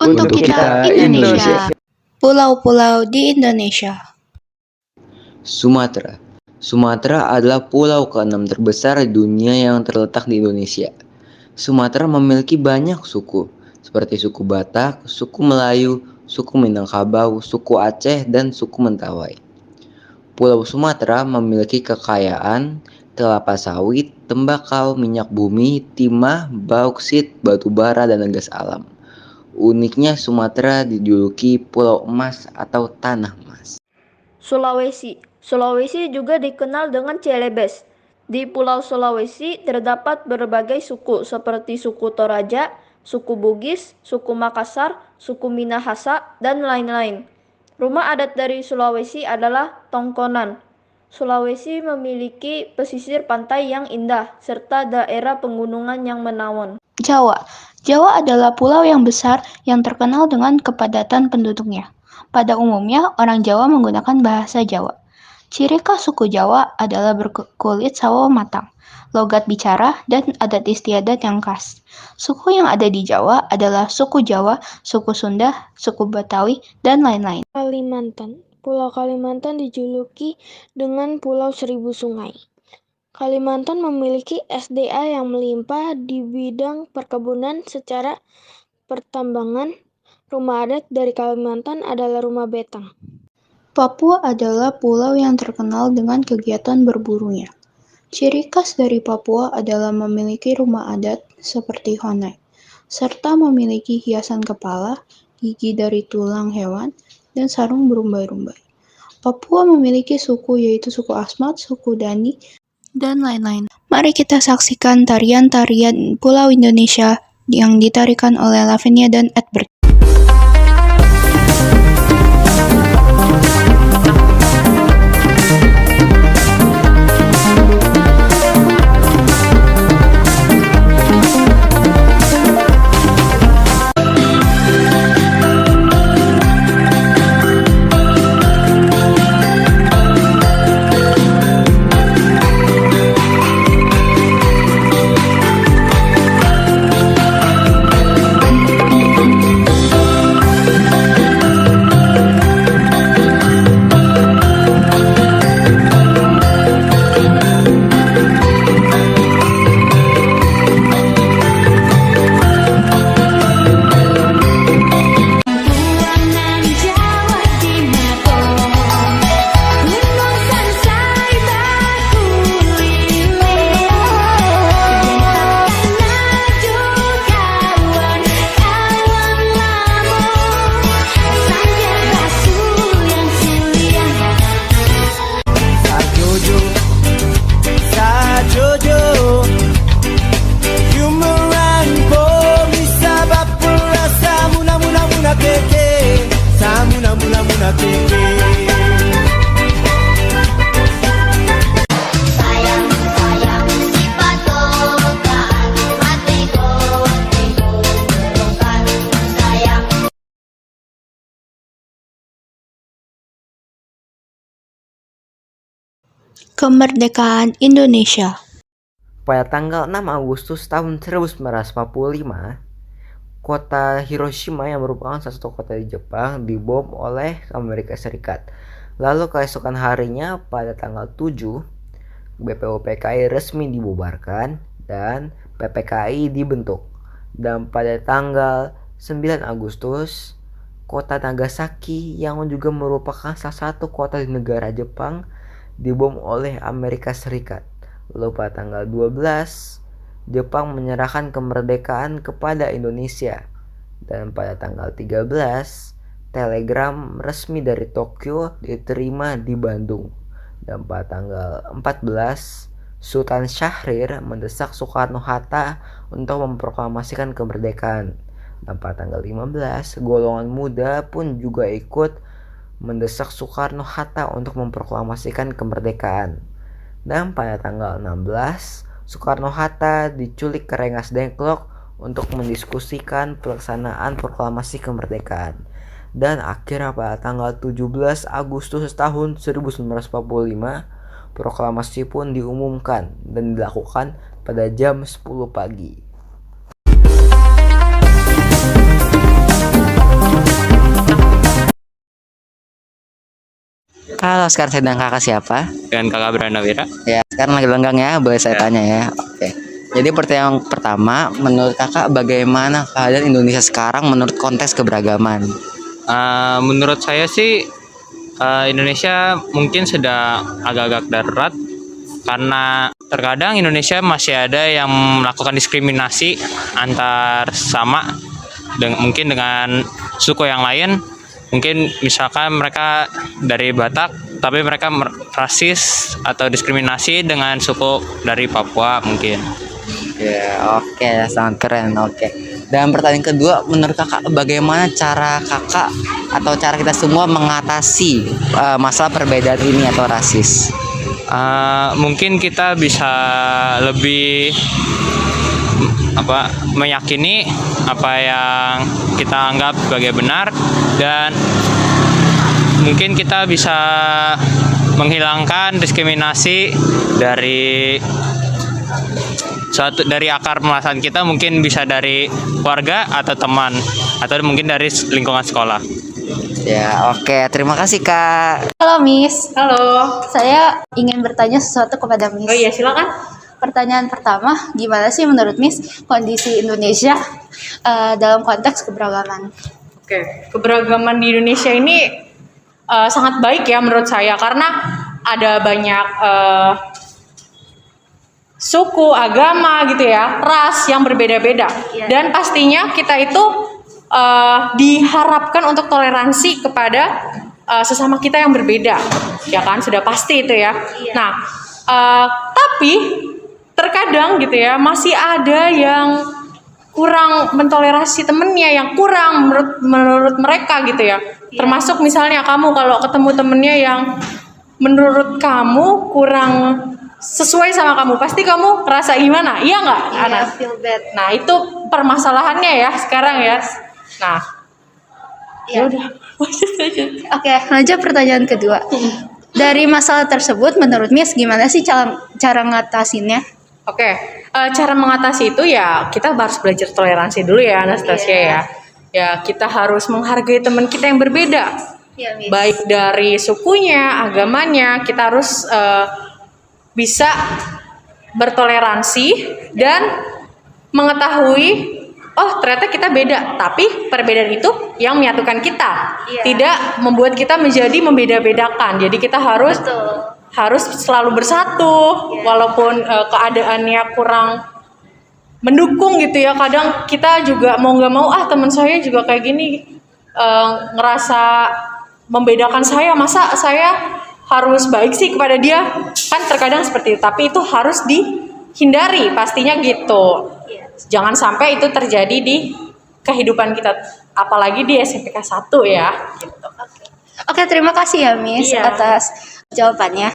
Untuk kita Indonesia. Pulau-pulau di Indonesia. Sumatera. Sumatera adalah pulau ke-6 terbesar di dunia yang terletak di Indonesia. Sumatera memiliki banyak suku, seperti suku Batak, suku Melayu, suku Minangkabau, suku Aceh, dan suku Mentawai. Pulau Sumatera memiliki kekayaan kelapa sawit, tembakau, minyak bumi, timah, bauksit, batu bara, dan gas alam. Uniknya Sumatera dijuluki Pulau Emas atau Tanah Emas. Sulawesi. Sulawesi juga dikenal dengan Celebes. Di Pulau Sulawesi terdapat berbagai suku seperti suku Toraja, suku Bugis, suku Makassar, suku Minahasa, dan lain-lain. Rumah adat dari Sulawesi adalah Tongkonan. Sulawesi memiliki pesisir pantai yang indah serta daerah pegunungan yang menawan. Jawa. Jawa adalah pulau yang besar yang terkenal dengan kepadatan penduduknya. Pada umumnya, orang Jawa menggunakan bahasa Jawa. Ciri khas suku Jawa adalah berkulit sawo matang, logat bicara, dan adat istiadat yang khas. Suku yang ada di Jawa adalah suku Jawa, suku Sunda, suku Betawi, dan lain-lain. Kalimantan. Pulau Kalimantan dijuluki dengan Pulau Seribu Sungai. Kalimantan memiliki SDA yang melimpah di bidang perkebunan secara pertambangan. Rumah adat dari Kalimantan adalah rumah betang. Papua adalah pulau yang terkenal dengan kegiatan berburunya. Ciri khas dari Papua adalah memiliki rumah adat seperti Honai, serta memiliki hiasan kepala, gigi dari tulang hewan, dan sarung berumbai-rumbai. Papua memiliki suku yaitu suku Asmat, suku Dani, dan lain-lain. Mari kita saksikan tarian-tarian Pulau Indonesia yang ditarikan oleh Lavinia dan Edward. Kemerdekaan Indonesia. Pada tanggal 6 Agustus tahun 1945, kota Hiroshima yang merupakan salah satu kota di Jepang dibom oleh Amerika Serikat. Lalu keesokan harinya pada tanggal 7, BPUPKI resmi dibubarkan dan PPKI dibentuk. Dan pada tanggal 9 Agustus, kota Nagasaki yang juga merupakan salah satu kota di negara Jepang dibom oleh Amerika Serikat. Lalu pada tanggal 12, Jepang menyerahkan kemerdekaan kepada Indonesia. Dan pada tanggal 13, telegram resmi dari Tokyo diterima di Bandung. Dan pada tanggal 14, Sultan Syahrir mendesak Soekarno-Hatta untuk memproklamasikan kemerdekaan. Dan pada tanggal 15, golongan muda pun juga ikut mendesak Soekarno-Hatta untuk memproklamasikan kemerdekaan. Dan pada tanggal 16, Soekarno-Hatta diculik ke Rengas Dengklok untuk mendiskusikan pelaksanaan proklamasi kemerdekaan. Dan akhirnya pada tanggal 17 Agustus tahun 1945, proklamasi pun diumumkan dan dilakukan pada jam 10 pagi. Halo, sekarang saya dengan kakak siapa? Dengan Kakak Branawira. Ya, sekarang lagi lenggang ya, boleh saya tanya ya. Oke. Jadi pertanyaan pertama, menurut kakak bagaimana keadaan Indonesia sekarang menurut konteks keberagaman? Menurut saya sih Indonesia mungkin sedang agak-agak darurat karena terkadang Indonesia masih ada yang melakukan diskriminasi antar sama mungkin dengan suku yang lain. Mungkin misalkan mereka dari Batak tapi mereka rasis atau diskriminasi dengan suku dari Papua mungkin. Ya, oke, sangat keren. Oke. Dan pertanyaan kedua, menurut kakak bagaimana cara kakak atau cara kita semua mengatasi masalah perbedaan ini atau rasis? Mungkin kita bisa lebih meyakini apa yang kita anggap sebagai benar, dan mungkin kita bisa menghilangkan diskriminasi dari akar permasalahan kita, mungkin bisa dari keluarga atau teman atau mungkin dari lingkungan sekolah. Ya, oke. Terima kasih, Kak. Halo Miss, Halo. saya ingin bertanya sesuatu kepada Miss. Oh iya, silakan. Pertanyaan pertama, gimana sih menurut Miss kondisi Indonesia dalam konteks keberagaman? Oke, keberagaman di Indonesia ini sangat baik ya menurut saya, karena ada banyak suku, agama gitu ya, ras yang berbeda-beda. Dan pastinya kita itu diharapkan untuk toleransi kepada sesama kita yang berbeda, ya kan, sudah pasti itu ya. Nah, tapi terkadang gitu ya masih ada yang kurang mentolerasi temennya, yang kurang menurut mereka gitu ya. Termasuk misalnya kamu kalau ketemu temennya yang menurut kamu kurang sesuai sama kamu, pasti kamu ngerasa gimana? Iya nggak, Ana? Feel bad. Nah, itu permasalahannya ya sekarang ya. Nah, ya udah. Oke, lanjut pertanyaan kedua. Dari masalah tersebut, menurut Miss gimana sih cara ngatasinnya? Oke, cara mengatasi itu ya kita harus belajar toleransi dulu ya, Anastasia ya. Ya, kita harus menghargai teman kita yang berbeda. Iya, Miss. Baik dari sukunya, agamanya, kita harus bisa bertoleransi dan mengetahui, oh ternyata kita beda, tapi perbedaan itu yang menyatukan kita, tidak membuat kita menjadi membeda-bedakan. Jadi kita harus selalu bersatu, walaupun keadaannya kurang mendukung gitu ya. Kadang kita juga mau nggak mau, teman saya juga kayak gini, ngerasa membedakan saya, masa saya harus baik sih kepada dia, kan terkadang seperti itu. Tapi itu harus dihindari pastinya gitu. Jangan sampai itu terjadi di kehidupan kita, apalagi di SMPK 1 ya gitu. Oke, terima kasih ya Miss atas jawabannya.